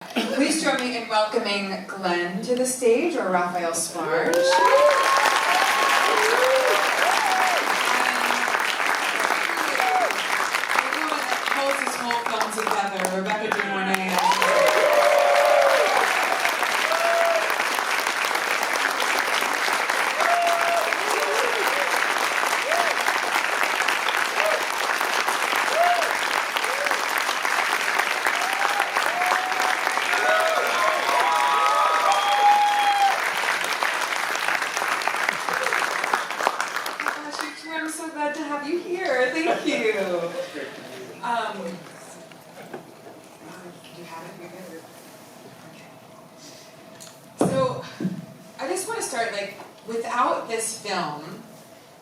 Please join me in welcoming Glenn to the stage, or Raphael Sbarge. The woman that holds this whole film together, Mornay. I'm so glad to have you here. Thank you. Do you have it? You're good. Okay. So, I just want to start, without this film,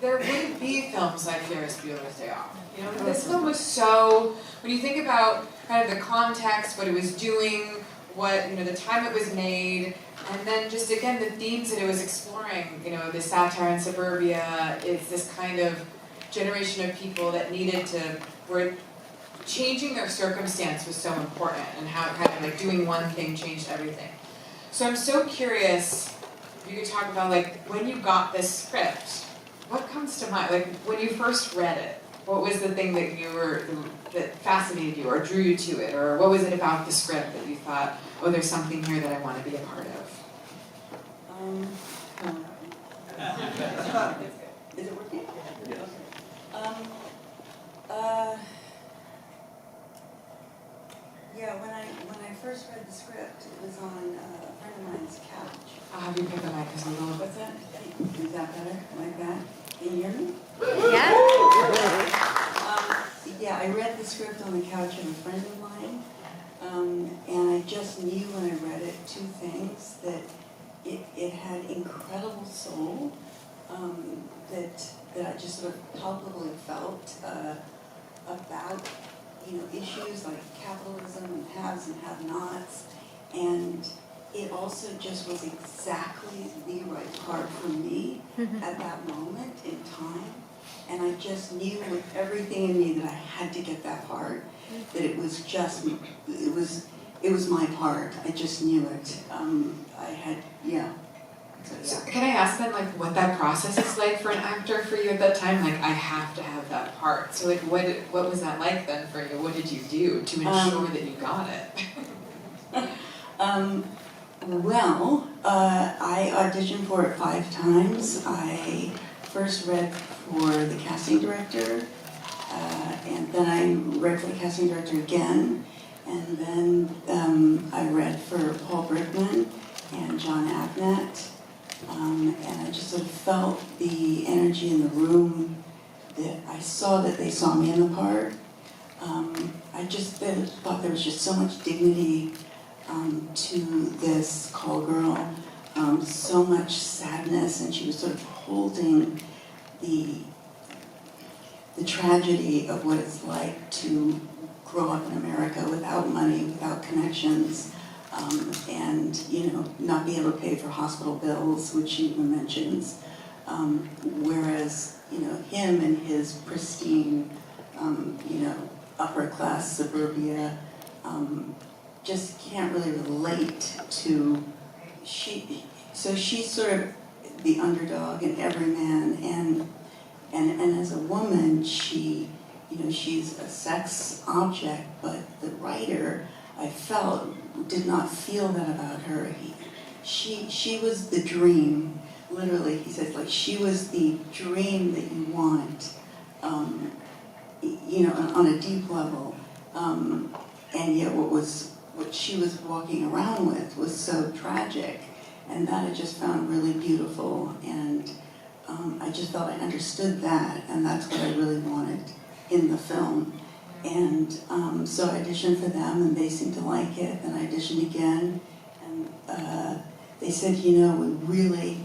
there wouldn't be films like Ferris Bueller's Day Off. You know, this film was so, when you think about kind of the context, what it was doing, the time it was made, and then just again the themes that it was exploring, the satire in suburbia, it's this kind of generation of people that where changing their circumstance was so important, and how kind of doing one thing changed everything. So I'm so curious if you could talk about when you got this script, what comes to mind? When you first read it, what was the thing that fascinated you or drew you to it, or what was it about the script that you thought, oh, there's something here that I want to be a part of? Is it working? Yes. Yeah, when I first read the script, it was on a friend of mine's couch. I'll have you pick the mic because I'm a little bit. What's that? Is that better? Like that? Can you hear me? Yeah. Yeah, I read the script on the couch of a friend of mine, and I just knew when I read it two things: that it had incredible soul, that I just sort of palpably felt about issues like capitalism and haves and have-nots, and it also just was exactly the right part for me at that moment in time. And I just knew with everything in me that I had to get that part, that it was my part. I just knew it. So can I ask then, what that process is like for an actor for you at that time? I have to have that part. So, what was that like then for you? What did you do to ensure that you got it? I auditioned for it 5 times. I first read for the casting director, and then I read for the casting director again, and then I read for Paul Brickman and John Abnett, and I just sort of felt the energy in the room, that I saw that they saw me in the part. I just thought there was just so much dignity to this call girl, so much sadness, and she was sort of holding the tragedy of what it's like to grow up in America without money, without connections, and not be able to pay for hospital bills, which she even mentions. Whereas him and his pristine, upper class suburbia, just can't really relate to. So she's sort of the underdog and everyman, and as a woman, she's a sex object, but the writer, I felt, did not feel that about her. She was the dream, literally. He says, she was the dream that you want, on a deep level, and yet what she was walking around with was so tragic, and that I just found really beautiful, and I just felt I understood that, and that's what I really wanted in the film. And so I auditioned for them, and they seemed to like it, and I auditioned again, and they said, we really,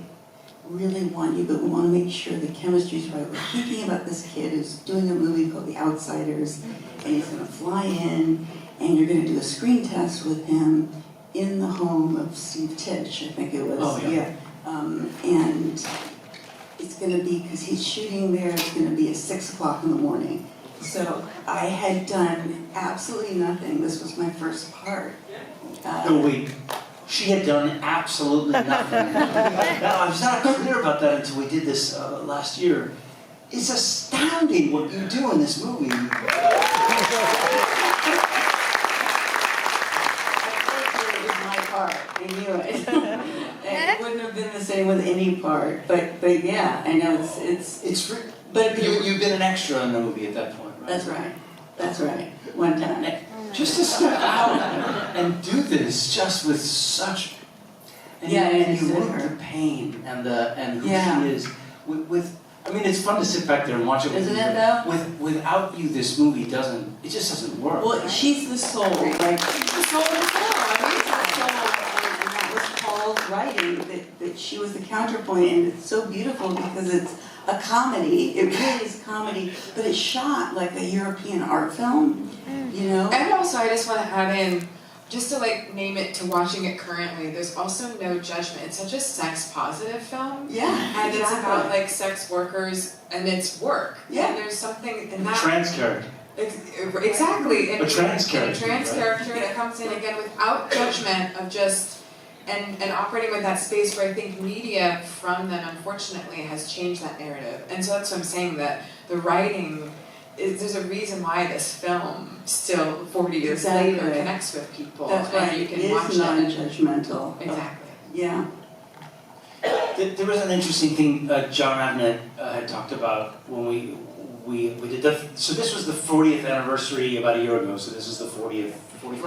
really want you, but we want to make sure the chemistry's right. We're thinking about this kid who's doing a movie called The Outsiders, and he's going to fly in, and you're going to do a screen test with him in the home of Steve Titch, I think it was. Oh, yeah. And it's going to be, because he's shooting there, it's going to be at 6 o'clock in the morning. So I had done absolutely nothing. This was my first part. No, wait. She had done absolutely nothing. Now, I was not clear about that until we did this last year. It's astounding what you do in this movie. It was my part. I knew it. And it wouldn't have been the same with any part. But yeah, I know it's. But You've been an extra in the movie at that point, right? That's right. That's right. One time. Just to step out and do this just with such. And Yeah, and you I look her. the pain and who Yeah. she is with. I mean, it's fun to sit back there and watch it. Isn't it though? Without you, this movie just doesn't work. Well, she's the soul. Like She's the soul of the film. I mean, and that was Paul's writing, that she was the counterpoint, and it's so beautiful because it's a comedy. It really is comedy, but it's shot like a European art film, you know? And also, I just want to add in, just to like name it to watching it currently, there's also no judgment. It's such a sex-positive film. Yeah, And it's exactly. about like sex workers and it's work. Yeah. And there's something in that. Trans character. Exactly. A trans character, A trans right? character that comes in again without judgment of just and operating with that space where I think media from them unfortunately has changed that narrative. And so that's what I'm saying, that the writing there's a reason why this film still 40 years Exactly. later connects with people. That's right. And you can It watch is it. non-judgmental. Exactly. Yeah. There was an interesting thing John Abnett had talked about when we did so this was the 40th anniversary about a year ago, so this is the 41st.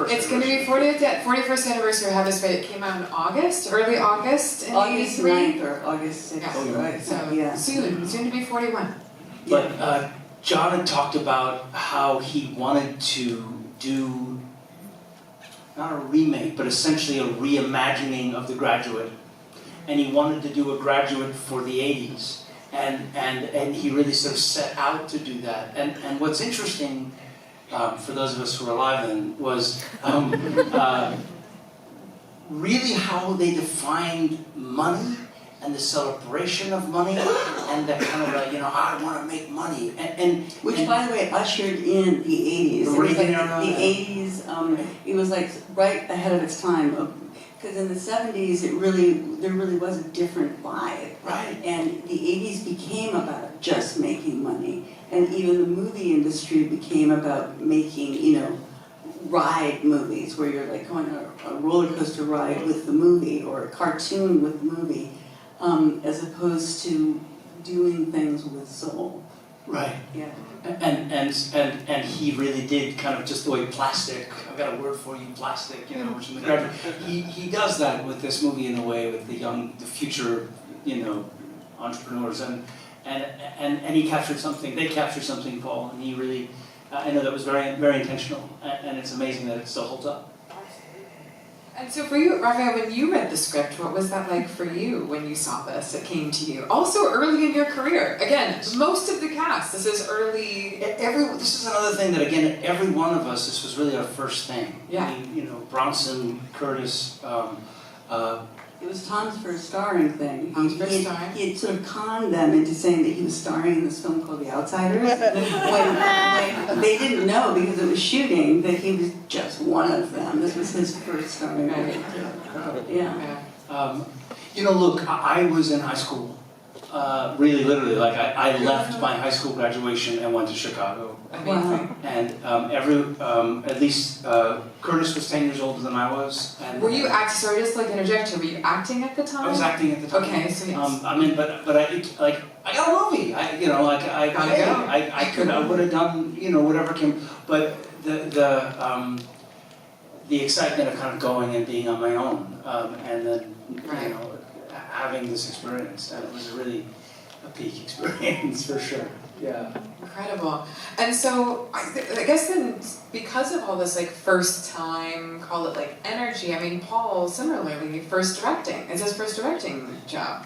It's going to be 41st anniversary of Have This Right. It came out in August, early August in August 83. 9th or August 6th, Yeah. right? So Yeah. soon to be 41. But John had talked about how he wanted to do, not a remake, but essentially a reimagining of The Graduate. And he wanted to do a Graduate for the 80s. And he really sort of set out to do that. And what's interesting, for those of us who were alive then, was really how they defined money and the celebration of money and that kind of like, I want to make money. Which, by the way, ushered in the 80s. The It was Reagan like era. the 80s, it was like right ahead of its time. Because in the 70s, there really was a different vibe. Right. And the 80s became about just making money. And even the movie industry became about making, ride movies where you're like going on a roller coaster ride with the movie or a cartoon with the movie, as opposed to doing things with soul. Right. Yeah. And he really did kind of just the way plastic, I've got a word for you, plastic, which in The Graduate. He does that with this movie in a way with the future, entrepreneurs and he captured something, they captured something, Paul, and he really, I know that was very, very intentional, and it's amazing that it still holds up. And so for you, Raphael, when you read the script, what was that like for you when you saw this? It came to you. Also early in your career. Again, most of the cast, this is early. This is another thing that, again, every one of us, this was really our first thing. Yeah. I mean, Bronson, Curtis, It was Tom's first starring thing. Tom's first starring. He had sort of conned them into saying that he was starring in this film called The Outsiders, when they didn't know, because it was shooting, that he was just one of them. This was his first starring role. Yeah. Look, I was in high school, really literally, like I left my high school graduation and went to Chicago. Amazing. And at least Curtis was 10 years older than I was. And Were you acting, sorry, just like interject here, were you acting at the time? I was acting at the time. Okay, so yes. But I got a movie. I would have done, whatever came. But the excitement of kind of going and being on my own, and then, Right. having this experience, and it was really a peak experience for sure. Yeah. Incredible. And so, I guess then, because of all this, like, first time, call it, like, energy, I mean, Paul, similarly, first directing. It's his first directing job.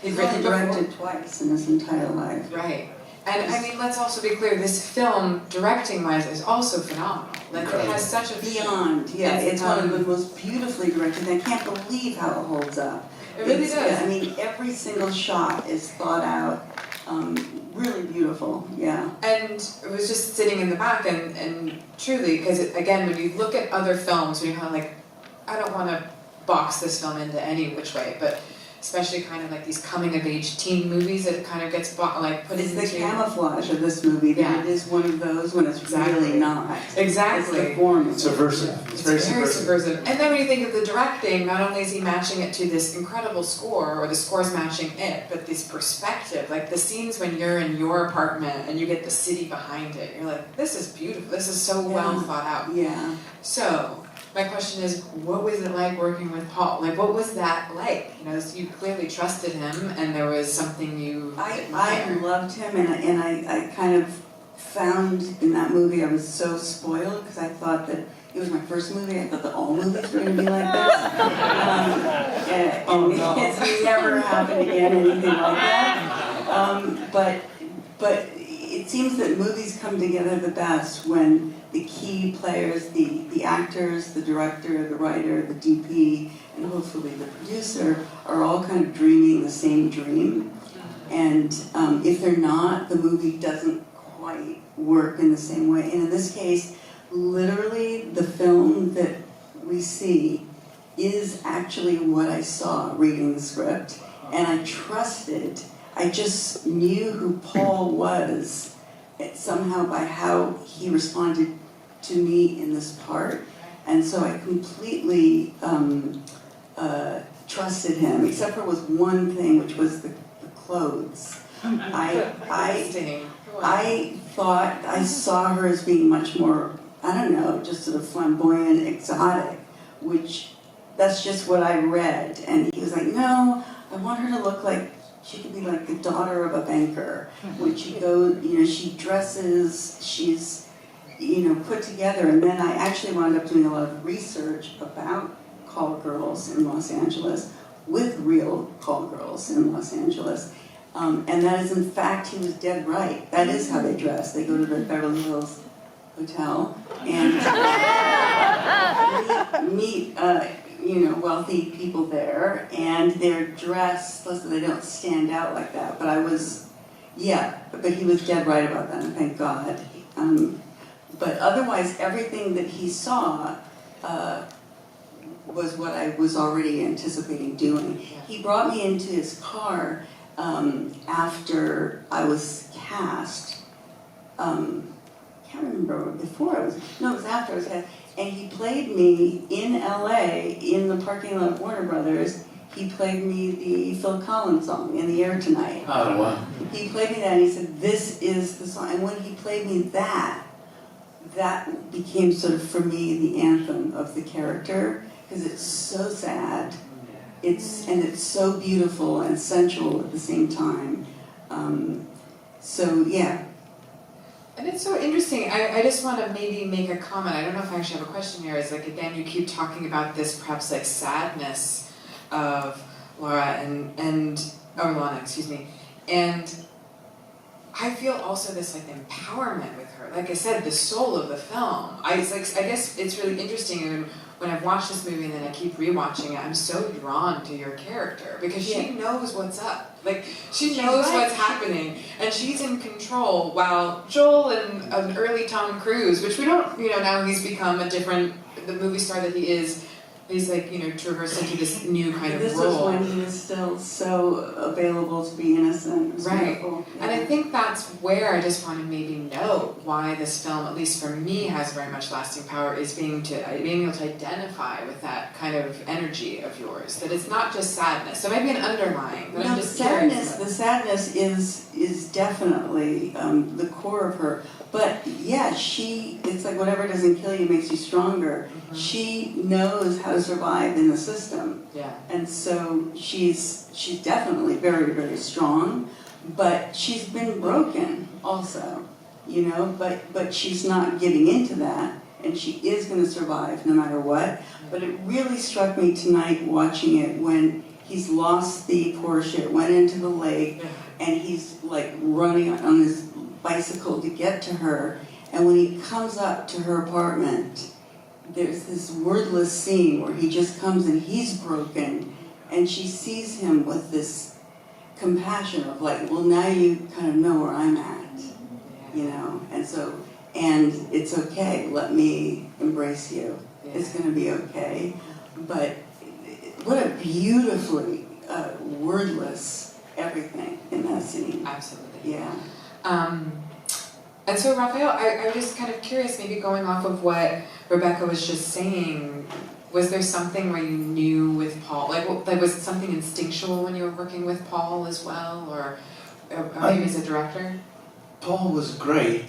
He's written only directed twice in his entire life. Right. And I mean, let's also be clear, this film, directing-wise, is also phenomenal. Like, it has such a Beyond, yeah, it's one of the most beautifully directed. I can't believe how it holds up. It really It's- does. I mean, every single shot is thought out, really beautiful, yeah. And it was just sitting in the back, and truly, because again, when you look at other films, when you're kind of like, I don't want to box this film into any which way, but especially kind of like these coming-of-age teen movies that it kind of gets put It's into. the camouflage of this movie that Yeah. it is one of those when it's really not. Exactly. It's the form. It's subversive. It's very subversive. And then when you think of the directing, not only is he matching it to this incredible score, or the score's matching it, but this perspective, like the scenes when you're in your apartment and you get the city behind it, you're like, this is beautiful, this is so well thought out. Yeah. So, my question is, what was it like working with Paul? Like, what was that like? You know, you clearly trusted him, and there was something you I admired. loved him, and I kind of found in that movie, I was so spoiled, because I thought that it was my first movie. I thought that all movies were going to be like this. It's never happened again, anything like that. But it seems that movies come together the best when the key players, the actors, the director, the writer, the DP, and hopefully the producer, are all kind of dreaming the same dream. And if they're not, the movie doesn't quite work in the same way. And in this case, literally the film that we see is actually what I saw reading the script. And I trusted, I just knew who Paul was somehow by how he responded to me in this part. And so I completely trusted him, except for was one thing, which was the clothes. I thought I saw her as being much more, I don't know, just sort of flamboyant, exotic, which that's just what I read. And he was like, no, I want her to look like she could be like the daughter of a banker. When she goes, you know, she dresses, she's, you know, put together. And then I actually wound up doing a lot of research about call girls in Los Angeles with real call girls in Los Angeles. And that is, in fact, he was dead right. That is how they dress. They go to the Beverly Hills Hotel and meet you know, wealthy people there, and they're dressed so they don't stand out like that. But I was, yeah, but he was dead right about that, and thank God. But otherwise, everything that he saw was what I was already anticipating doing. He brought me into his car after I was cast. I can't remember, before I was, no, it was after I was cast. And he played me in LA, in the parking lot of Warner Brothers. He played me the Phil Collins song, In the Air Tonight. Oh, wow. He played me that, and he said, this is the song. And when he played me that became sort of, for me, the anthem of the character, because it's so sad. It's so beautiful and sensual at the same time. So, yeah. And it's so interesting. I just want to maybe make a comment. I don't know if I actually have a question here. Is like, again, you keep talking about this perhaps like sadness of Lana, excuse me. And I feel also this like empowerment with her. Like I said, the soul of the film. I guess it's really interesting when I've watched this movie and then I keep rewatching it, I'm so drawn to your character because she knows what's up. Like, she knows what's happening, and she's in control, while Joel and an early Tom Cruise, which we don't, you know, now he's become the movie star that he is, he's like, you know, traversed into this new kind of role. This was when he was still so available to be innocent. Right. Yeah. And I think that's where I just want to maybe note why this film, at least for me, has very much lasting power, is being able to identify with that kind of energy of yours. That it's not just sadness. So maybe an underlying, but I'm just curious. The sadness is definitely the core of her. But yeah, it's like whatever doesn't kill you makes you stronger. Mm-hmm. She knows how to survive in the system. Yeah. And so she's definitely very, very strong, but she's been broken also, you know, but she's not giving into that, and she is going to survive no matter what. But it really struck me tonight watching it when he's lost the Porsche, it went into the lake, and he's like running on his bicycle to get to her, and when he comes up to her apartment, there's this wordless scene where he just comes and he's broken, and she sees him with this compassion of like, well, now you kind of know where I'm at, you know, and it's okay, let me embrace you. It's going to be okay. But what a beautifully wordless everything in that scene. Absolutely. Yeah. And so, Raphael, I'm just kind of curious, maybe going off of what Rebecca was just saying, was there something where you knew with Paul, like was it something instinctual when you were working with Paul as well, or maybe as a director? Paul was great.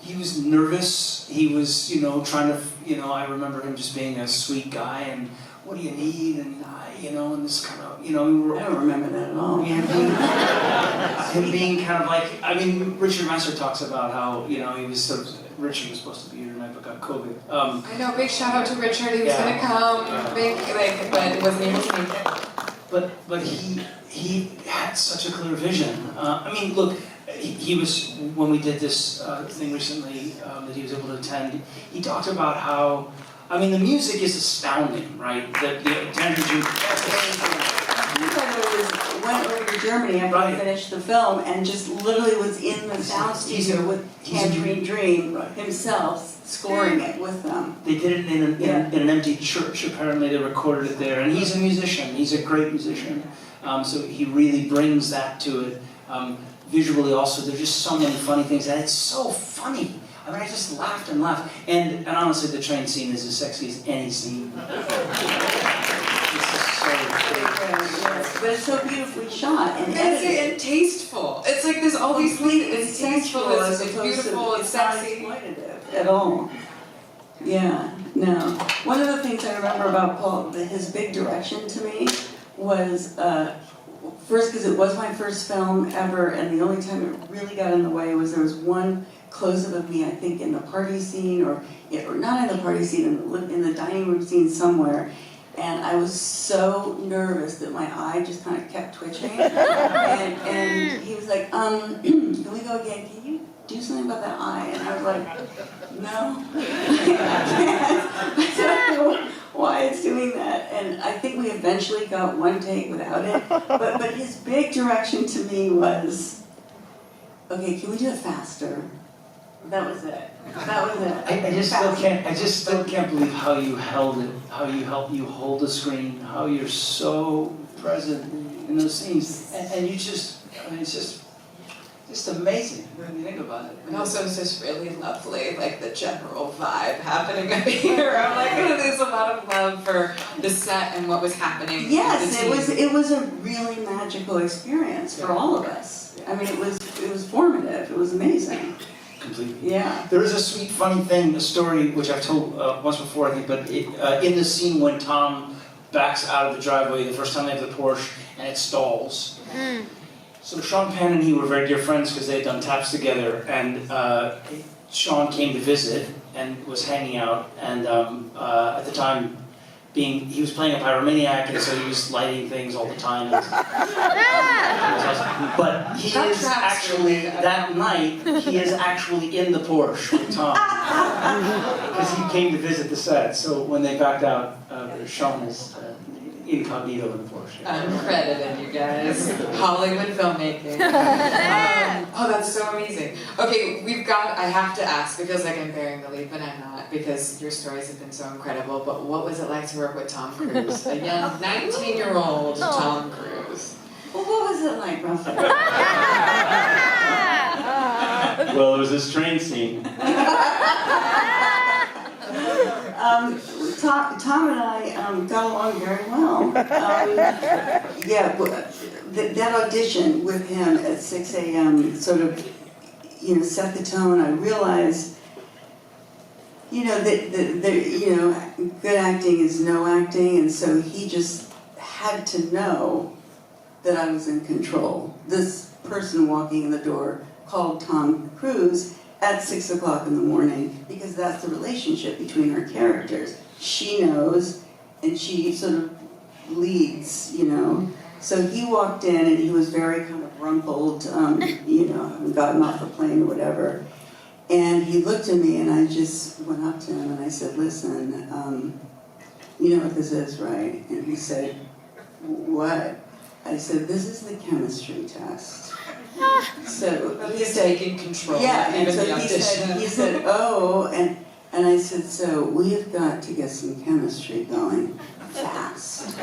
He was nervous. He was, you know, trying to, I remember him just being a sweet guy and what do you need? And, and this kind of, I don't remember that at all. Him being kind of like, Richard Masur talks about how, he was sort of, Richard was supposed to be here tonight but got COVID. I know, big shout out to Richard, he was going to come, but wasn't able to make it. But he had such a clear vision. Look, he was, when we did this thing recently that he was able to attend, he talked about how, the music is astounding, right? The Tangerine. He went over to Germany after he finished the film and just literally was in the sound studio with Tangerine Dream himself, scoring it with them. They did it in an empty church, apparently they recorded it there, and he's a musician, he's a great musician, so he really brings that to it. Visually also, there's just so many funny things, and it's so funny. I just laughed and laughed. And honestly, the train scene is as sexy as any scene. But it's so beautifully shot and edited. And tasteful. It's like there's all these things. It's tasteful, it's beautiful, it's sexy. Not exploitative at all. Yeah, no. One of the things I remember about Paul, his big direction to me was, first because it was my first film ever, and the only time it really got in the way was there was one close-up of me, I think, in the party scene, or not in the party scene, in the dining room scene somewhere, and I was so nervous that my eye just kind of kept twitching, and he was like, can we go again? Can you do something about that eye? And I was like, no, I don't know why it's doing that, and I think we eventually got one take without it, but his big direction to me was, okay, can we do it faster? That was it. I just still can't believe how you held it, how you hold the screen, how you're so present in those scenes, and you just, it's just amazing when you think about it. And also it's just really lovely, like the general vibe happening up here. I'm like, there's a lot of love for the set and what was happening. Yes, it was a really magical experience for all of us. It was formative. It was amazing. Completely. Yeah. There is a sweet, funny thing, a story which I've told once before, I think, but in the scene when Tom backs out of the driveway, the first time they have the Porsche, and it stalls. So Sean Penn and he were very dear friends because they had done taps together, and Sean came to visit and was hanging out, and at the time, he was playing a pyromaniac, and so he was lighting things all the time. But he is actually, that night, he is actually in the Porsche with Tom. Because he came to visit the set, so when they backed out, Sean is incognito in the Porsche. Uncredited, you guys. Hollywood filmmaking. That's so amazing. Okay, I have to ask, it feels like I'm bearing the lead, but I'm not, because your stories have been so incredible, but what was it like to work with Tom Cruise? A young 19-year-old Tom Cruise. Well, what was it like, Raphael? Well, it was this train scene. Tom and I got along very well. That audition with him at 6 a.m. sort of, set the tone. I realized, that good acting is no acting, and so he just had to know that I was in control. This person walking in the door called Tom Cruise at 6 o'clock in the morning, because that's the relationship between our characters. She knows, and she sort of leads, So he walked in and he was very kind of rumpled, having gotten off the plane or whatever. And he looked at me and I just went up to him and I said, listen, you know what this is, right? And he said, what? I said, this is the chemistry test. So he said, taking control. yeah, and even so the audition. he said, oh, and I said, so we have got to get some chemistry going fast.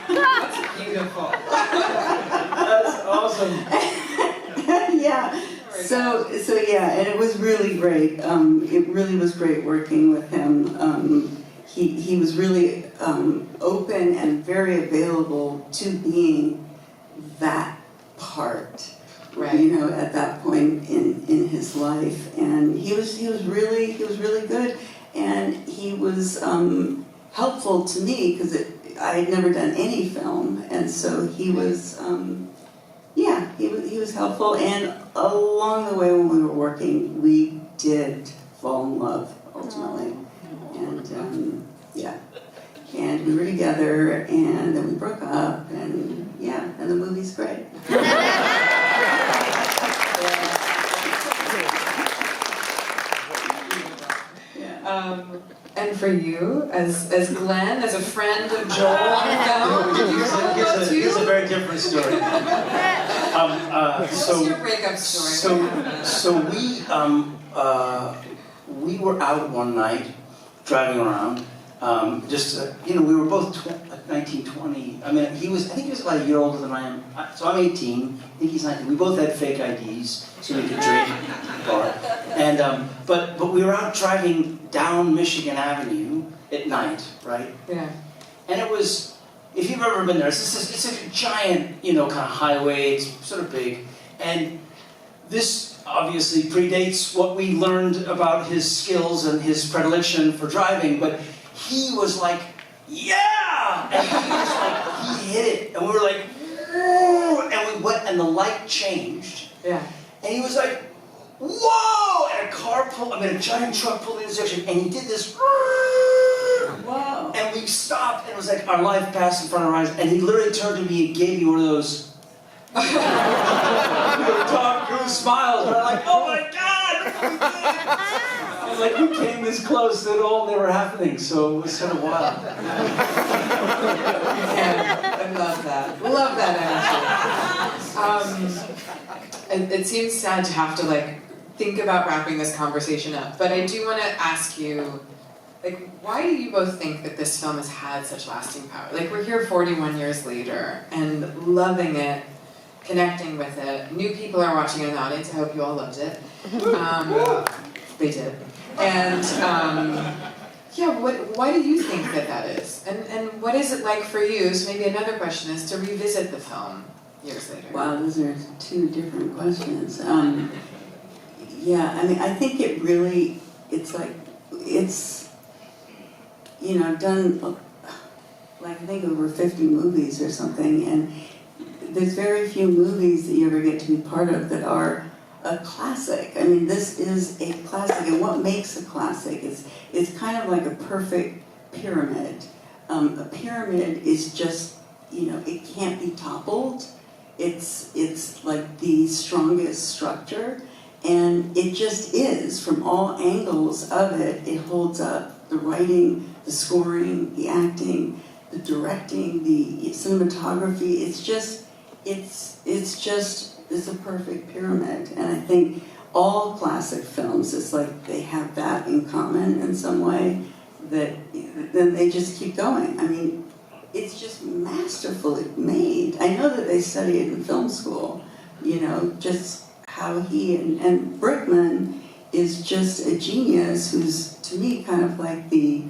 That's beautiful. That's awesome. Yeah. So yeah, and it was really great. It really was great working with him. He was really open and very available to being that part, Right. at that point in his life. And he was really good, and he was helpful to me because I had never done any film, and so he was. He was helpful, and along the way when we were working, we did fall in love ultimately, and and we were together, and then we broke up, and the movie's great. And for you, as Glenn, as a friend of Joel on the film, did you fall in love too? Here's a very different story. What's your breakup story? So we were out one night driving around. We were both 19, 20. I think he was about a year older than I am. So I'm 18. I think he's 19. We both had fake IDs, so we could drink in the car. And but we were out driving down Michigan Avenue at night, right? Yeah. And it was, if you've ever been there, it's a giant, kind of highway. It's sort of big, and this obviously predates what we learned about his skills and his predilection for driving, but he was like, yeah! And he was like, he hit it. And we were like, whoa! And we went, and the light changed. Yeah. And he was like, whoa! And a giant truck pulled in the intersection, and he did this, Wow. and we stopped, and it was like our life passed in front of our eyes, and he literally turned to me and gave me one of those Tom Cruise smiles, and I'm like, oh my God! And like we came this close, that all never happening, so it was sort of wild. Yeah, I love that. Love that energy. It seems sad to have to think about wrapping this conversation up, but I do want to ask you, why do you both think that this film has had such lasting power? We're here 41 years later and loving it, connecting with it. New people are watching in the audience. I hope you all loved it. They did. And why do you think that is? And what is it like for you? So maybe another question is to revisit the film years later. Wow, those are two different questions. I think it really, I've done, I think over 50 movies or something, and there's very few movies that you ever get to be part of that are a classic. I mean, this is a classic, and what makes a classic is it's kind of like a perfect pyramid. A pyramid is just, it can't be toppled. It's like the strongest structure, and it just is. From all angles of it, it holds up. The writing, the scoring, the acting, the directing, the cinematography. It's a perfect pyramid, and I think all classic films, it's like they have that in common in some way, that then they just keep going. I mean, it's just masterfully made. I know that they study it in film school, just how he and Brickman is just a genius who's, to me, kind of like the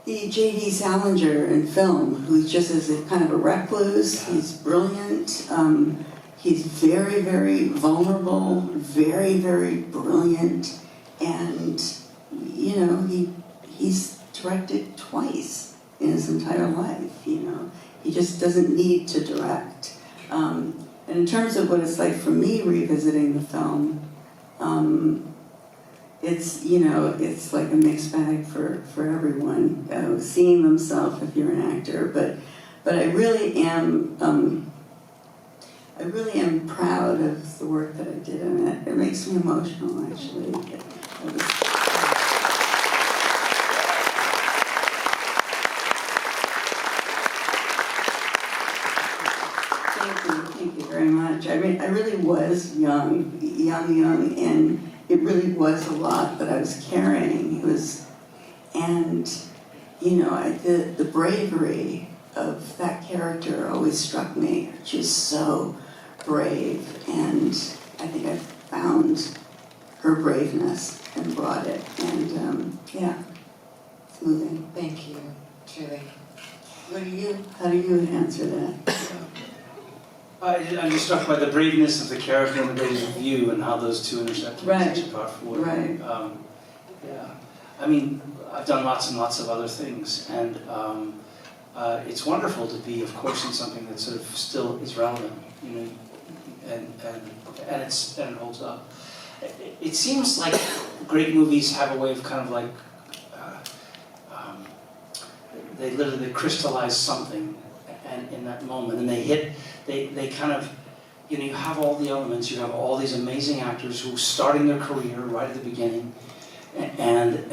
J.D. Salinger in film, who just is a kind of a recluse. He's brilliant. He's very, very vulnerable, very, very brilliant, and he's directed twice in his entire life. He just doesn't need to direct. And in terms of what it's like for me revisiting the film, it's, you know, it's like a mixed bag for everyone, seeing themselves if you're an actor, but I really am proud of the work that I did in it. It makes me emotional, actually. Thank you very much. I mean, I really was young, and it really was a lot that I was carrying. It was, and you know, the bravery of that character always struck me. She was so brave, and I think I found her braveness and brought it, and yeah, it's moving. Thank you, truly. How do you answer that? I'm just struck by the braveness of the character and the braveness of you, and how those two intersect in Right. such a powerful way. Right. Yeah. I mean, I've done lots and lots of other things, and it's wonderful to be, of course, in something that sort of still is relevant, you know, and it holds up. It seems like great movies have a way of kind of like they literally crystallize something, and in that moment, and they kind of, you know, you have all the elements, you have all these amazing actors who are starting their career right at the beginning, and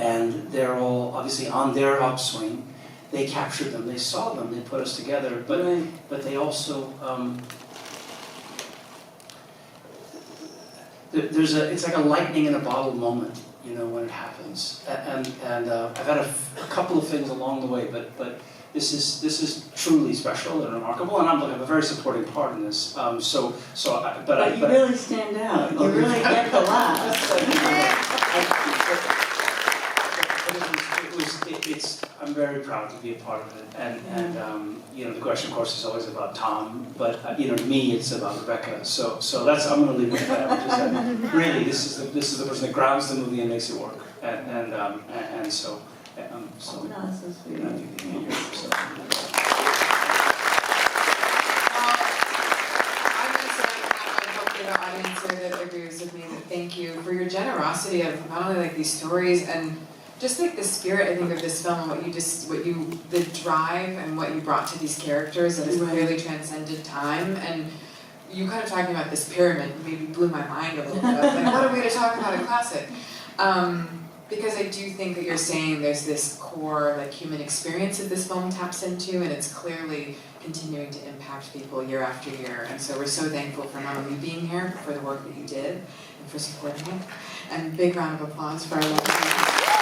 they're all obviously on their upswing. They captured them, they saw them, they put us together, but Right. but they also it's like a lightning in a bottle moment, you know, when it happens. And I've had a couple of things along the way, but this is truly special and remarkable, and I'm a very supporting part in this. But you really stand out. You really get the laughs. I'm very proud to be a part of it, and you know, the question, of course, is always about Tom, but you know, to me, it's about Rebecca. So that's, I'm going to leave it at that. Which is that really, this is the person that grounds the movie and makes it work, and so. So No, that's so sweet. I'm going to say, I hope the audience here that agrees with me, that thank you for your generosity of not only like these stories and just like the spirit, I think, of this film, and the drive and what you brought to these characters that has clearly transcended time. And you kind of talking about this pyramid maybe blew my mind a little bit. I was like, what a way to talk about a classic. Because I do think that you're saying there's this core like human experience that this film taps into, and it's clearly continuing to impact people year after year. And so we're so thankful for not only being here, but for the work that you did and for supporting it. And big round of applause for our lovely people.